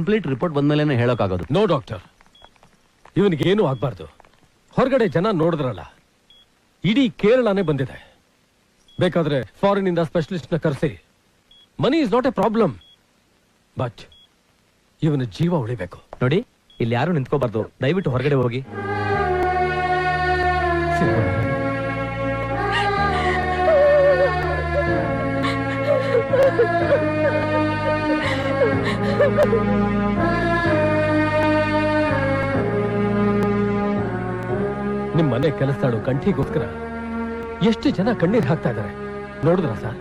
Complete report ಬಂದ್ಮೇಲೆ ಹೇಳೋಕ್ಕಾಗೋದು. No doctor, ಇವನಿಗೆ ಏನೂ ಆಗ್ಬಾರ್ದು. ಹೊರಗಡೆ ಜನ ನೋಡಿದ್ರಲ್ಲ, ಇಡೀ ಕೇರಳನೇ ಬಂದಿದೆ. ಬೇಕಾದ್ರೆ ಫಾರಿನ್ ಇಂದ ಸ್ಪೆಷಲಿಸ್ಟ್ ನ ಕರೆಸಿ. Money is not A problem, but ಇವನ ಜೀವ ಉಳಿಬೇಕು. ನೋಡಿ, ಇಲ್ಲಿ ಯಾರು ನಿಂತ್ಕೋಬಾರ್ದು, ದಯವಿಟ್ಟು ಹೊರಗಡೆ ಹೋಗಿ. ನಿಮ್ ಮನೆ ಕೆಲಸದಾಳು ಕಂಠಿಗೋಸ್ಕರ ಎಷ್ಟು ಜನ ಕಣ್ಣೀರ್ ಹಾಕ್ತಾ ಇದ್ದಾರೆ ನೋಡಿದ್ರ ಸರ್?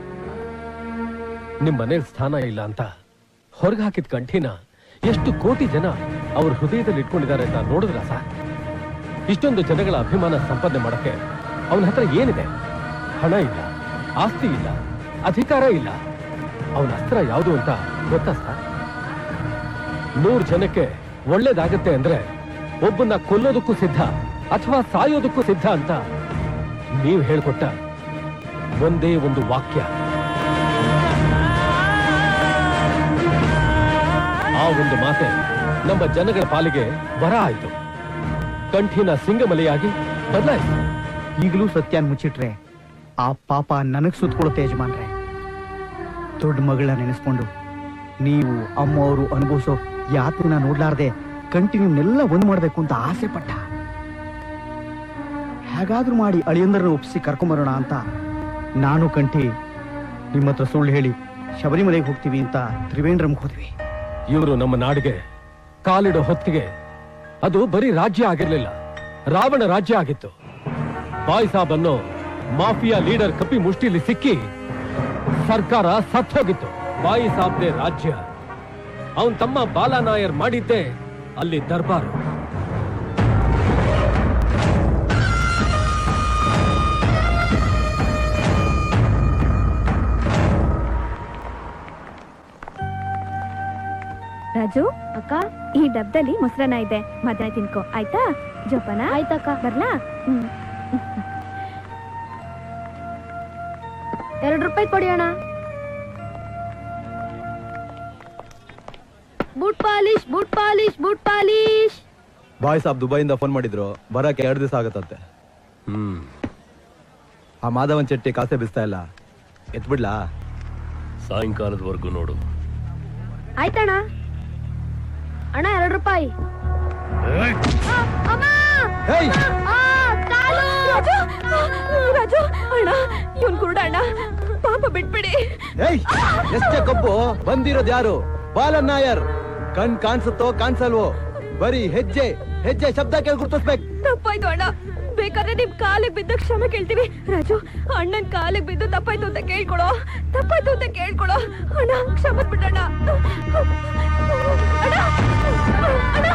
ನಿಮ್ ಮನೇಲಿ ಸ್ಥಾನ ಇಲ್ಲ ಅಂತ ಹೊರಗೆ ಹಾಕಿದ ಕಂಠಿನ ಎಷ್ಟು ಕೋಟಿ ಜನ ಅವ್ರ ಹೃದಯದಲ್ಲಿ ಇಟ್ಕೊಂಡಿದ್ದಾರೆ ಅಂತ ನೋಡಿದ್ರ ಸರ್? ಇಷ್ಟೊಂದು ಜನಗಳ ಅಭಿಮಾನ ಸಂಪಾದನೆ ಮಾಡಕ್ಕೆ ಅವನ ಹತ್ರ ಏನಿದೆ? ಹಣ ಇಲ್ಲ, ಆಸ್ತಿ ಇಲ್ಲ, ಅಧಿಕಾರ ಇಲ್ಲ. ಅವನ ಅಸ್ತ್ರ ಯಾವುದು ಅಂತ ಗೊತ್ತಾ ಸರ್? 100 ಜನಕ್ಕೆ ಒಳ್ಳೇದಾಗತ್ತೆ ಅಂದ್ರೆ ಒಬ್ಬನ್ನ ಕೊಲ್ಲೋದಕ್ಕೂ ಸಿದ್ಧ ಅಥವಾ ಸಾಯೋದಕ್ಕೂ ಸಿದ್ಧ ಅಂತ ನೀವು ಹೇಳ್ಕೊಟ್ಟ ಒಂದೇ ಒಂದು ವಾಕ್ಯ. ಆ ಒಂದು ಮಾತೆ ನಮ್ಮ ಜನಗಳ ಪಾಲಿಗೆ ವರ ಆಯ್ತು. ಕಂಠಿನ ಸಿಂಗಮಲೆಯಾಗಿ ಬದಲಾಯಿತು. ಈಗಲೂ ಸತ್ಯನ್ ಮುಚ್ಚಿಟ್ರೆ ಆ ಪಾಪ ನನಗ್ ಸುತ್ತಕೊಳುತ್ತೆ ಯಜಮಾನ್ರೆ. ದೊಡ್ಡ ಮಗಳನ್ನ ನೆನೆಸ್ಕೊಂಡು ನೀವು ಅಮ್ಮ ಅವರು ಅನುಭವಿಸೋ ಯಾತನ್ನ ನೋಡ್ಲಾರ್ದೆ ಕಂಟಿನ್ಯೂನೆಲ್ಲ ಒಂದ್ ಮಾಡ್ಬೇಕು ಅಂತ ಆಸೆ ಪಟ್ಟ. ಹೇಗಾದ್ರೂ ಮಾಡಿ ಅಳಿಯಂದರನ್ನ ಒಪ್ಪಿಸಿ ಕರ್ಕೊಂಬರೋಣ ಅಂತ ನಾನು ಕಂಠಿ ನಿಮ್ಮ ಹತ್ರ ಸುಳ್ಳು ಹೇಳಿ ಶಬರಿಮಲೆಗೆ ಹೋಗ್ತೀವಿ ಅಂತ ತ್ರಿವೇಂದ್ರಂಗೆ ಹೋದ್ವಿ. ಇವರು ನಮ್ಮ ನಾಡಿಗೆ ಕಾಲಿಡೋ ಹೊತ್ತಿಗೆ ಅದು ಬರೀ ರಾಜ್ಯ ಆಗಿರ್ಲಿಲ್ಲ, ರಾವಣ ರಾಜ್ಯ ಆಗಿತ್ತು. ಬಾಯ್ ಸಾಬ್ ಅನ್ನೋ ಮಾಫಿಯಾ ಲೀಡರ್ ಕಪ್ಪಿ ಮುಷ್ಟಿಲಿ ಸಿಕ್ಕಿ ಸರ್ಕಾರ ಸತ್ತೋಗಿತ್ತು. ಬಾಯಿ ಸಾಬ್ದೆ ರಾಜ್ಯ. ಅವನ್ ತಮ್ಮ ಬಾಲಾನಾಯರ್ ಮಾಡಿದ್ದೆ ಅಲ್ಲಿ ದರ್ಬಾರು. ರಾಜು ಅಕ್ಕ, ಈ ಡಬ್ಬದಲ್ಲಿ ಮೊಸರನ್ನ ಇದೆ, ಮಧ್ಯಾಹ್ನ ತಿನ್ಕೋ ಆಯ್ತಾ? ಜೋಪಾನ. ಆಯ್ತಕ್ಕ, ಬರ್ಲಾ? 2 ರೂಪಾಯಿ ಕೊಡಿ ಅಣ್ಣ. Boot polish, boot polish, boot polish. ಬಾಯ್ ಸಾಬ್ ದುಬೈಯಿಂದ ಫೋನ್ ಮಾಡಿದ್ರು, ಬರಕ್ಕೆ 2 ದಿವಸ ಆಗತ್ತಂತೆ. ಆ ಮಾಧವನ್ ಚೆಟ್ಟಿ ಕಾಸೆ ಬಿಸ್ತಾ ಇಲ್ಲ, ಎತ್ಬಿಡ್ಲಾ? ಸಾಯಂಕಾಲದವರೆಗೂ ನೋಡು. ಆಯ್ತಣ್ಣ. ಅಣ್ಣ 2 ರೂಪಾಯಿ. ರಾಜು ಅಣ್ಣ, ಇವನ್ ಕುರುಡ ಅಣ್ಣ, ಪಾಪ ಬಿಟ್ಬಿಡಿ. ಎಷ್ಟೇ ಕಬ್ಬು ಬಂದಿರೋದು ಯಾರು? ಬಾಲನಾಯರ್. ಕಣ್ ಕಾಣಿಸುತ್ತೋ ಕಾಣಿಸಲ್ವೋ, ಬರೀ ಹೆಜ್ಜೆ ಹೆಜ್ಜೆ ಶಬ್ದ ಕೇಳಿ ಗುರ್ತಿಸ್ಬೇಕು. ತಪ್ಪಾಯ್ತು ಅಣ್ಣ, ಬೇಕಾದ್ರೆ ನಿಮ್ ಕಾಲಿಗೆ ಬಿದ್ದ ಕ್ಷಮೆ ಕೇಳ್ತೀವಿ. ರಾಜು, ಅಣ್ಣನ್ ಕಾಲಿಗೆ ಬಿದ್ದು ತಪ್ಪಾಯ್ತು ಅಂತ ಕೇಳ್ಕೊಳೋ, ತಪ್ಪಾಯ್ತು ಅಂತ ಕೇಳ್ಕೊಳೋ. ಅಣ್ಣ ಕ್ಷಮೆ ಬಿಡಣ್ಣ. ಅಣ್ಣ ಅಣ್ಣ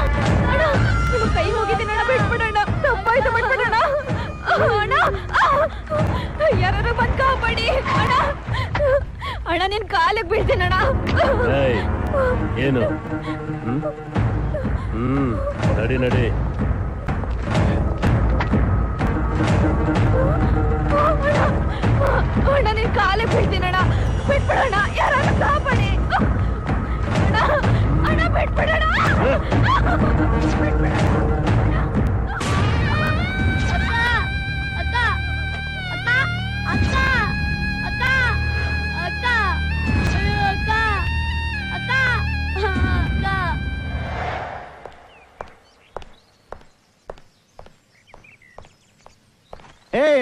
ಅಣ್ಣ, ನಿಮ್ಮ ಕೈ ಹೋಗಿದ್ದೀನಿ ಅಣ್ಣ, ಬಿಟ್ಬಿಡಣ್ಣ. ತಪ್ಪಾಯ್ತು, ಬಿಟ್ಬಿಡಣ್ಣ. ಅಣ್ಣ, ಯಾರು ಬಂದ್ ಕಾಪಾಡಿ ಅಣ್ಣ. ಅಣ್ಣ ನಿನ್ ಕಾಲಿಗೆ ಬೀಳ್ತೀನಣ್ಣ. ಏನು? ನಡಿ ನಡಿ. ಅಣ್ಣ ನಿನ್ ಕಾಲಿಗೆ ಬೀಳ್ತೀನಣ್ಣ, ಬಿಟ್ಬಿಡಣ್ಣ. ಯಾರಾದ್ರೂ ಕಾಪಾಡಿ ಅಣ್ಣ. ಅಣ್ಣ ಬಿಟ್ಬಿಡಣ್ಣ.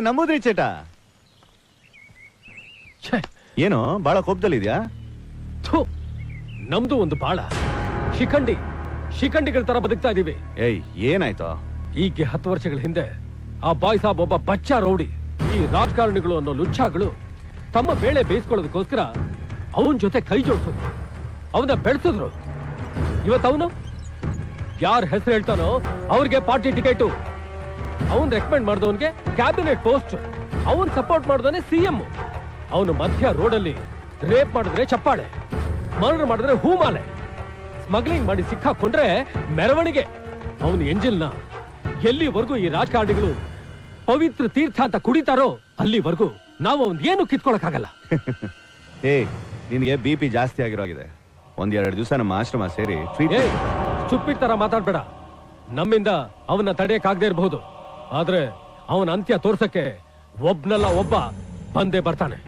ನಮ್ಮದ್ರಿ ಚೇಟ, ಏನು ಬಾಳ ಕೋಪದಲ್ಲಿದ್ಯಾ? ನಮ್ದು ಒಂದು ಬಾಳ ಶಿಖಂಡಿಗಳ ತರ ಬದುಕ್ತಾ ಇದೀವಿ. ಏನಾಯ್ತು? ಈಗ 10 ವರ್ಷಗಳ ಹಿಂದೆ ಆ ಬಾಯ್ ಸಾಬ್ ಒಬ್ಬ ಬಚ್ಚಾ ರೌಡಿ. ಈ ರಾಜಕಾರಣಿಗಳು ಅನ್ನೋ ಲುಚ್ಚಾಗಳು ತಮ್ಮ ಬೇಳೆ ಬೇಯಿಸ್ಕೊಳ್ಳೋದಕ್ಕೋಸ್ಕರ ಅವನ ಜೊತೆ ಕೈ ಜೋಡಿಸಿದ್ರು, ಅವನ ಬೆಳೆಸಿದ್ರು. ಇವತ್ತವನು ಯಾರ ಹೆಸರು ಹೇಳ್ತಾನೋ ಅವ್ರಿಗೆ ಪಾರ್ಟಿ ಟಿಕೆಟು, ಅವನ್ ರೆಕಮೆಂಡ್ ಮಾಡಿದವನ್ಗೆ ಕ್ಯಾಬಿನೆಟ್ ಪೋಸ್ಟ್, ಅವನ್ ಸಪೋರ್ಟ್ ಮಾಡಿದವನೇ ಸಿಎಂ. ಅವನು ಮಧ್ಯ ರೋಡಲ್ಲಿ ರೇಪ್ ಮಾಡಿದ್ರೆ ಚಪ್ಪಾಳೆ, ಮರ್ಡರ್ ಮಾಡಿದ್ರೆ ಹೂಮಾಲೆ, ಸ್ಮಗ್ಲಿಂಗ್ ಮಾಡಿ ಸಿಕ್ಕಾಕೊಂಡ್ರೆ ಮೆರವಣಿಗೆ. ಅವನು ಎಂಜಿಲ್ನ ಎಲ್ಲಿವರೆಗೂ ಈ ರಾಜಕಾರಣಿಗಳು ಪವಿತ್ರ ತೀರ್ಥ ಅಂತ ಕುಡಿತಾರೋ ಅಲ್ಲಿವರೆಗೂ ನಾವು ಅವನ್ ಏನು ಕಿತ್ಕೊಳಕ್ಕಾಗಲ್ಲ. ನಿನಗೆ BP ಜಾಸ್ತಿ ಆಗಿರೋಗಿದೆ. ಒಂದೆರಡು ದಿವಸ ನಮ್ಮ ಆಶ್ರಮ ಸೇರಿ ಟ್ರೀಟ್ ಏಯ್ ಚುಪ್ಪಿನ ತರ ಮಾತಾಡ್ಬೇಡ. ನಮ್ಮಿಂದ ಅವನ್ನ ತಡೆಯಕ್ಕಾಗದೇ ಇರಬಹುದು, ಆದ್ರೆ ಅವನ ಅಂತ್ಯ ತೋರ್ಸಕ್ಕೆ ಒಬ್ನಲ್ಲ ಒಬ್ಬ ಬಂದೇ ಬರ್ತಾನೆ.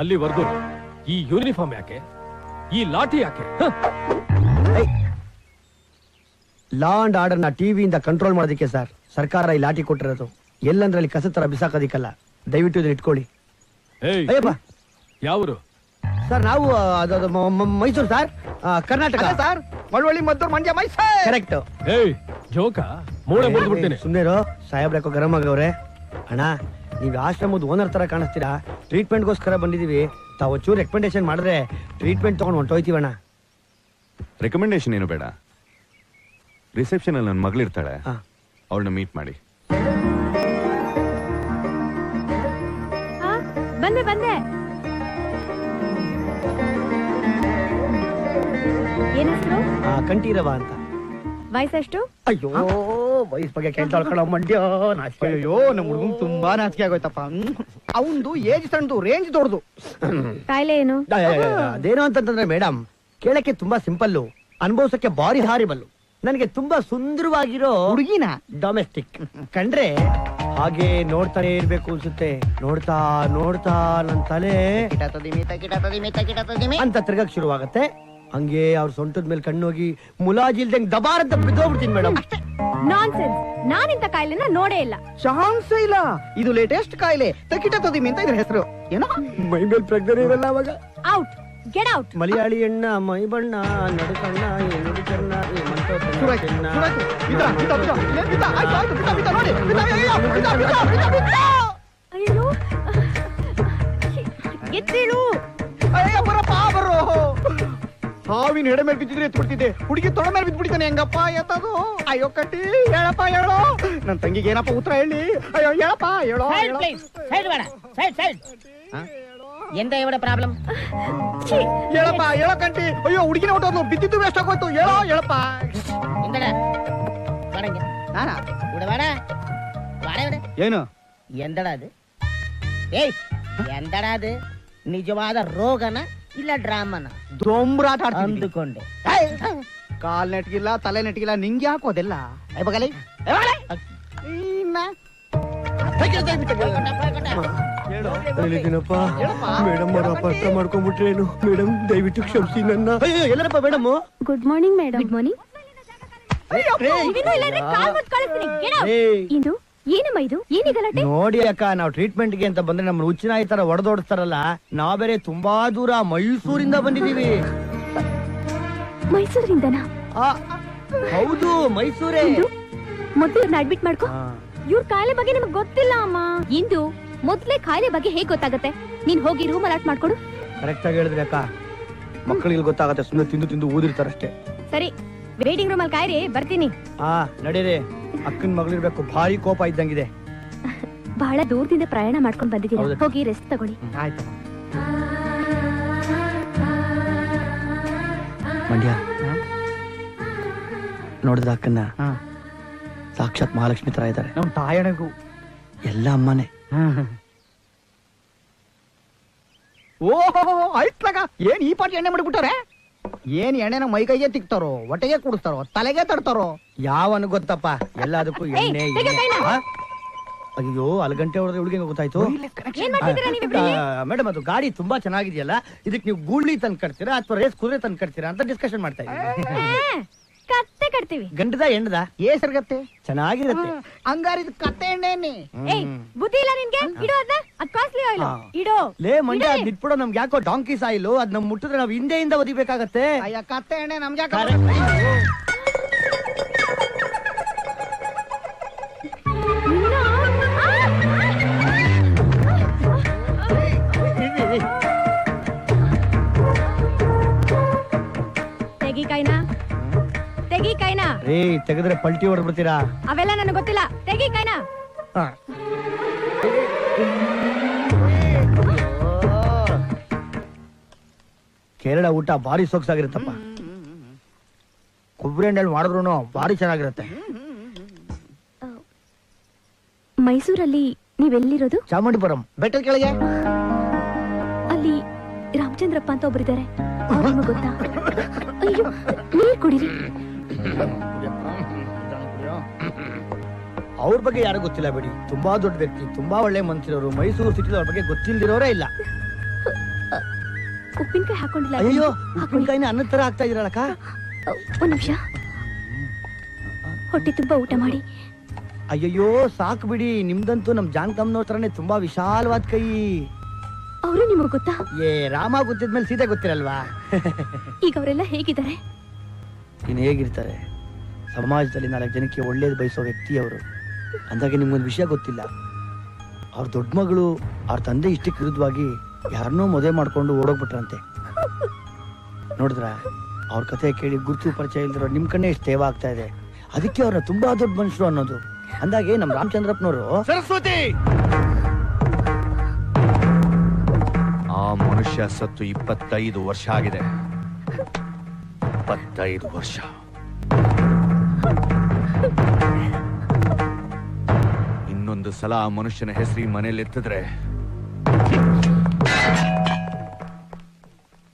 ಅಲ್ಲಿವರೆಗೂ ಈ ಯೂನಿಫಾರ್ಮ್ ಯಾಕೆ, ಈ ಲಾಠಿ ಯಾಕೆ? ಲಾ ಅಂಡ್ ಆರ್ಡರ್ ನ ಟಿವಿಯಿಂದ ಕಂಟ್ರೋಲ್ ಮಾಡೋದಕ್ಕೆ ಸರ್ ಸರ್ಕಾರ ಈ ಲಾಠಿ ಕೊಟ್ಟಿರೋದು. ಎಲ್ಲಂದ್ರಲ್ಲಿ ಕಸ ತರ ಬಿಸಾಕೋದಿಕ್ಕಲ್ಲ. ದಯವಿಟ್ಟು ಇದನ್ನ ಇಟ್ಕೊಳ್ಳಿ. ಏಯ್ ಅಯ್ಯಪ್ಪ ಯಾವರು? ಸರ್ ನಾವು Mysuru sir, Karnataka sir. Malavalli Maddur Mandya Mysuru correct. ಏಯ್ ಜೋಕ ಮೂಳೆ ಮುರಿದ್ಬಿಡ್ತೀನಿ. ಸುಮ್ಮನೆ ಸಾಹೇಬ್ರ ಗರಂ ಆಗವ್ರೆ. ಅಣ್ಣ ನೀವು ಆಶ್ರಮದ ಓನರ್ ತರ ಕಾಣಿಸ್ತೀರಾ. ಟ್ರೀಟ್ಮೆಂಟ್ಗೋಸ್ಕರ ಬಂದಿದೀವಿ. ತಾವು ಚೂರು ರೆಕಮೆಂಡೇಶನ್ ಮಾಡಿದ್ರೆ ಟ್ರೀಟ್ಮೆಂಟ್ ತಗೊಂಡು ಹೊಂಟೋಯ್ತೀವಣ್ಣ. ರೆಕಮೆಂಡೇಶನ್ ಏನು ಬೇಡ. ರಿಸೆಪ್ಷನ್ ಅಲ್ಲಿ ನನ್ನ ಮಗಳಿರ್ತಾಳೆ, ಹಾ. ಅವಳನ್ನ ಮೀಟ್ ಮಾಡಿ. ಬಂದೆ ಬಂದೆ. ಏನ್ ಹೆಸರು? ಕಂಠೀರವ ಅಂತ. ವಯಸ್ಸೆಷ್ಟು? ಅಯ್ಯೋ ವಯಸ್ಸು ಬಗ್ಗೆ ಕೇಳ್ತಾಳ್ಕಳ ಮಂಡ್ಯ. ಅಯ್ಯೋ ನಮ್ಮ ಹುಡುಗನ್ ತುಂಬಾ ನಾಚಿಕೆ ಆಗೋಯ್ತಪ್ಪ. ಅವಂದು ಏಜ್ ಸಣ್ಣದು, ರೇಂಜ್ ದೊಡ್ಡದು. ಕಾಯಿಲೆ ಏನು? ಅದೇನು ಅಂತಂದ್ರೆ ಮೇಡಮ್, ಕೇಳಕ್ಕೆ ತುಂಬಾ ಸಿಂಪಲ್ಲು, ಅನುಭವಿಸಕ್ಕೆ ಬಾರಿ ಹಾರಿಬಲ್ಲು. ನನಗೆ ತುಂಬಾ ಸುಂದರವಾಗಿರೋ ಹುಡುಗಿನ ಡೊಮೆಸ್ಟಿಕ್ ಕಂಡ್ರೆ ಹಾಗೆ ನೋಡ್ತಾನೆ ಇರ್ಬೇಕು ಅನ್ಸುತ್ತೆ. ನೋಡ್ತಾ ನೋಡ್ತಾ ನನ್ ತಲೆ ಅಂತ ತಿರ್ಗಕ್ ಶುರುವಾಗತ್ತೆ. ಹಂಗೆ ಅವ್ರ ಸೊಂಟದ ಮೇಲೆ ಕಣ್ಣೋಗಿ ಮುಲಾಜಿಲ್ದಂಗ್ ದಬಾರ್ ಅಂತ ಬಿದ್ದೋಗ್ಬಿಡ್ತೀನಿ ಮೇಡಮ್. ನಾನ್ಸೆನ್ಸ್. ನಾನಿಂತ ಕಾಯಿಲೆನ ನೋಡೇ ಇಲ್ಲ. ಚಾನ್ಸೇ ಇಲ್ಲ. ಇದು ಲೇಟೆಸ್ಟ್ ಕಾಯಿಲೆ ತಕಿಟ ತದಿಮಿ ಅಂತ ಇದ್ರ ಹೆಸರು. ಏನೋ ಮೈ ಮೇಲೆ ಪ್ರಜ್ಞೆ ಇರಲ್ಲ ಅವಾಗ. Out, get out. ಮಲಯಾಳಿ ಎಣ್ಣ ಮೈ ಬಣ್ಣ ನಡುಕಣ್ಣ ನುಡಿ ಚೆನ್ನ ಅಯ್ಯೋ ಎತ್ತೇಳು. ಹಾವಿನ ಎಡೆ ಮೇಲೆ ಬಿದ್ದಿದ್ರೆ ಎತ್ಬಿಡ್ತಿದ್ದೆ. ಹುಡುಗಿ ತೊಡೆ ಮೇಲೆ ಬಿದ್ಬಿಡ್ತಾನೆ. ಹೆಂಗಪ್ಪ ಎತ್ತದು? ಅಯ್ಯೋ ಕಟ್ಟಿ ಹೇಳಪ್ಪ ಹೇಳೋ. ನನ್ ತಂಗಿಗೆ ಏನಪ್ಪ ಉತ್ತರ ಹೇಳಿ? ಅಯ್ಯೋ ಹೇಳಪ್ಪ ಹೇಳೋ. ಎಂತ ಇವಡ ಪ್ರಾಬ್ಲಮ್? ಹೇಳಪ್ಪ ಹೇಳೋ ಕಂಟಿ. ಅಯ್ಯೋ ಹುಡುಗಿನ ಹೊಟ್ಟೋದು, ಬಿದ್ದಿದ್ದು ವೇಸ್ಟ್ ಆಗೋಯ್ತು. ಹೇಳೋ ಹೇಳಪ್ಪ. ಎಂದಡ ಬಡಂಗ ನಾನಾ ಇಡ ಬಡ ಬಡ ಇಡ ಏನು ಎಂದಡ ಅದು? ಏಯ್ ಎಂದಡ ಅದು? ನಿಜವಾದ ರೋಗನ ಇಲ್ಲ ಡ್ರಾಮನ ದೊಂಬ್ರಾಟ ಅಂದುಕೊಂಡೆ. ಕಾಲ್ ನೆಟ್ಗಿಲ್ಲ, ತಲೆ ನೆಟ್ಗಿಲ್ಲ, ನಿಂಗೆ ಹಾಕೋದೆಲ್ಲ. ಬಗಲಿ ಮೇಡಮ್ ಅವ್ರ ಅಪಾರ್ಥ ಮಾಡ್ಕೊಂಡ್ಬಿಟ್ರೇನು? ಮೇಡಮ್ ದಯವಿಟ್ಟು ಕ್ಷಮಿಸಿ ನನ್ನ. ಅಯ್ಯೋ ಎಲ್ಲರಪ್ಪ madam? Good morning madam. Good morning. ಇದು ಏನಮ್ಮ ಇದು? ಏನಿ ಗಲಾಟೆ? ನೋಡಿ ಅಕ್ಕ, ನಾವು ಟ್ರೀಟ್ಮೆಂಟ್ ಗೆ ಅಂತ ಬಂದ್ರೆ ನಮ್ಮ ಹುಚ್ಚಿನಾಯಿ ತರ ಒಡೆದೋಡಿಸ್ತಾರಲ್ಲ. ನಾವ್ ಬೇರೆ ತುಂಬಾ ದೂರ ಮೈಸೂರಿಂದ ಬಂದಿದೀವಿ. ಮೈಸೂರಿಂದನಾ? ಹೌದು ಮೈಸೂರೇ. ಮೊದ್ಲು ಅಡ್ಮಿಟ್ ಮಾಡ್ಕೊ. ಇವ್ರ ಕಾಯಿಲೆ ಬಗ್ಗೆ ನಿಮ್ಗೆ ಗೊತ್ತಿಲ್ಲ ಅಮ್ಮ. ಇಂದು ಮೊದ್ಲೇ ಕಾಯಿಲೆ ಬಗ್ಗೆ ಹೇಗ್ ಗೊತ್ತಾಗತ್ತೆ? ನೀನ್ ಹೋಗಿ ರೂಮ್ ಅಲಾಟ್ ಮಾಡ್ಕೊಡು. ಕರೆಕ್ಟ್ ಆಗಿ ಹೇಳಿದ್ರಿ ಅಕ್ಕ. ಮಕ್ಕಳಿಗೆ ಗೊತ್ತಾಗತ್ತೆ, ಸುಮ್ಮನೆ ತಿಂದು ತಿಂದು ಊದಿರ್ತಾರಷ್ಟೇ. ಸರಿ, ವೇಟಿಂಗ್ ರೂಮ್ ಅಲ್ಲಿ ಕಾಯಿರಿ, ಬರ್ತೀನಿ. ನಡೀರಿ. ಅಕ್ಕನ ಮಗಳಿರ್ಬೇಕು, ಭಾರಿ ಕೋಪ ಇದ್ದಂಗಿದೆ. ಬಹಳ ದೂರದಿಂದ ಪ್ರಯಾಣ ಮಾಡ್ಕೊಂಡ್ ಬಂದಿದ್ದೀರಾ, ಹೋಗಿ ರೆಸ್ಟ್ ತಗೊಳ್ಳಿ. ಆಯ್ತು ಮಂಡ್ಯ. ನೋಡಿದ ಅಕ್ಕನ್ನ ಸಾಕ್ಷಾತ್ ಮಹಾಲಕ್ಷ್ಮಿ ತರ ಇದ್ದಾರೆ. ನಮ್ ತಾಯಣಗೂ ಎಲ್ಲ ಅಮ್ಮನೇ. ಓಹೋ ಆಯ್ತಲಾಗ ಏನ್ ಈ ಪಾಟಿ ಎಣ್ಣೆ ಮಾಡಿಬಿಟ್ಟಾರೆ? ಏನ್ ಎಣ್ಣೆನ ಮೈಕೈಗೆ ತಿಕ್ತಾರೋ, ಹೊಟ್ಟೆಗೆ ಕುಡಿಸ್ತಾರೋ, ತಲೆಗೆ ತಡ್ತಾರೋ? ಯಾವನು ಗೊತ್ತಪ್ಪ. ಎಲ್ಲದಕ್ಕೂ ಎಣ್ಣೆ ಅಯ್ಯೋ ಅಲ್ಲಿ ಗಂಟೆ ಹೊಡೆದ್ರೆ ಹುಡುಗಿ ಗೊತ್ತಾಯ್ತು. ಮೇಡಮ್ ಅದು ಗಾಡಿ ತುಂಬಾ ಚೆನ್ನಾಗಿದೆಯಲ್ಲ, ಇದಕ್ಕೆ ನೀವು ಗೂಳ್ಳಿ ತಂದು ಕಟ್ತೀರಾ ಅಥವಾ ರೇಸ್ ಕುದುರೆ ತಂದು ಕಟ್ತೀರಾ ಅಂತ ಡಿಸ್ಕಷನ್ ಮಾಡ್ತಾ ಇದ್ದೀವಿ. ಕತ್ತೆ ಕಟ್ತೀವಿ. ಗಂಡದ ಹೆಂಡದ ಏಸರ್ಗತ್ತೆ ಚೆನ್ನಾಗಿರುತ್ತೆ. ಹಂಗಾರಿದ ಕತ್ತೆ ಎಣ್ಣೆ. ಬುದ್ಧಿ ಇಲ್ಲ ನಿನ್ಗೆ? ಇಡು ಅದನ್ನ. ಅದ್ ಕಾಸ್ಟ್ಲಿ ಆಯಿಲ್. ಇಡು. ಲೇ ಮಂಡ್ಯ, ಅದ್ ಇಟ್ಬಿಡೋ. ನಮ್ಗೆ ಯಾಕೋ ಡಾಂಕಿ ಸಾಯಿಲು, ಅದ್ ನಮ್ ಮುಟ್ಟಿದ್ರೆ ನಾವ್ ಹಿಂದೆಯಿಂದ ಒದಿಬೇಕಾಗತ್ತೆ. ಅಯ್ಯ ಕತ್ತೆ ಎಣ್ಣೆ ನಮ್ಗೆ ತೆಗಿ ಕೈನಾ, ತೆಗಿ ಕೈನಾ. ತೆಗೆದ್ರೆ ಪಲ್ಟಿ ಹೊಡ್ಬಿಡ್ತೀರಾ? ಅವೆಲ್ಲ ನನಗೆ ಗೊತ್ತಿಲ್ಲ. ತೆಗಿ ಕೈನಾ. ಕೇರಳ ಊಟ ಭಾರಿ ಸೊಗಸಾಗಿರುತ್ತಪ್ಪ. ಕೊಬ್ಬರಿ ಎಣ್ಣೆಲಿ ಮಾಡಿದ್ರು ಭಾರಿ ಚೆನ್ನಾಗಿರುತ್ತೆ. ಮೈಸೂರಲ್ಲಿ ನೀವೆಲ್ಲಿರೋದು? ಚಾಮುಂಡಿಪುರಂ ಬೆಟ್ಟದ ಕೆಳಗೆ. ಅಲ್ಲಿ ರಾಮಚಂದ್ರಪ್ಪ ಅಂತ ಒಬ್ಬರಿದ್ದಾರೆ. ಅವ್ರು ನಿಮಗೆ ಗೊತ್ತಾ? ಅಯ್ಯೋ, ನೀರ್ ಕುಡೀರಿ. ಅವ್ರ ಬಗ್ಗೆ ಯಾರು ಗೊತ್ತಿಲ್ಲ ಬಿಡಿ. ತುಂಬಾ ದೊಡ್ಡ ವ್ಯಕ್ತಿ, ತುಂಬಾ ಒಳ್ಳೆ ಮನುಷ್ಯರವರು. ಮೈಸೂರು ಸಿಟಿ ಅವ್ರ ಬಗ್ಗೆ ಗೊತ್ತಿಲ್ದಿರೋರೇ ಇಲ್ಲ. ಉಪ್ಪಿನಕಾಯಿ ಹಾಕೊಂಡಿಲ್ಲ. ಅಯ್ಯೋ, ಹಾಕೊಳ್ಳಿ. ಉಪ್ಪಿನಕಾಯಿನ ಅನ್ನದ ತರ ಆಗ್ತಾ ಇದೀರಲ್ಲಕ್ಕ. ಒಂದ್ ನಿಮಿಷ. ಹೊಟ್ಟೆ ತುಂಬಾ ಊಟ ಮಾಡಿ. ಅಯ್ಯಯ್ಯೋ, ಸಾಕು ಬಿಡಿ. ನಿಮ್ದಂತೂ ನಮ್ ಜಾನ್ ಕಮ್ನವ್ರ ತರನೇ ತುಂಬಾ ವಿಶಾಲವಾದ ಕೈ. ಅವರು ನಿಮಗ್ ಗೊತ್ತಾ? ರಾಮ ಗೊತ್ತಿದ್ಮೇಲೆ ಸೀತೆ ಗೊತ್ತಿರಲ್ವಾ? ಈಗ ಅವರೆಲ್ಲ ಹೇಗಿದ್ದಾರೆ? ಇನ್ನು ಹೇಗಿರ್ತಾರೆ? ಸಮಾಜದಲ್ಲಿ 4 ಜನಕ್ಕೆ ಒಳ್ಳೇದು ಬಯಸೋ ವ್ಯಕ್ತಿ ಅವರು. ಅಂದಾಗೆ ನಿಮ್ಗೊಂದು ವಿಷಯ ಗೊತ್ತಿಲ್ಲ. ಅವ್ರ ದೊಡ್ಡ ಮಗಳು ಅವ್ರ ತಂದೆ ಇಷ್ಟಕ್ಕೆ ವಿರುದ್ಧವಾಗಿ ಯಾರನ್ನೋ ಮದುವೆ ಮಾಡ್ಕೊಂಡು ಓಡೋಗ್ಬಿಟ್ರಂತೆ. ನೋಡಿದ್ರ? ಅವ್ರ ಕಥೆ ಕೇಳಿ ಗುರುತು ಪರಿಚಯ ಇಲ್ದಿರೋ ನಿಮ್ ಕಣ್ಣೆ ಇಷ್ಟು ತೇವ ಆಗ್ತಾ ಇದೆ. ಅದಕ್ಕೆ ಅವ್ರನ್ನ ತುಂಬಾ ದೊಡ್ಡ ಮನುಷ್ಯರು ಅನ್ನೋದು. ಅಂದಾಗೆ ನಮ್ ರಾಮಚಂದ್ರಪ್ಪನವರು ಸರಸ್ವತಿ, ಆ ಮನುಷ್ಯ ಸತ್ತು 25 ವರ್ಷ ಆಗಿದೆ. 25 ವರ್ಷ. ಇನ್ನೊಂದು ಸಲ ಆ ಮನುಷ್ಯನ ಹೆಸರು ಮನೇಲಿ ಎತ್ತಿದ್ರೆ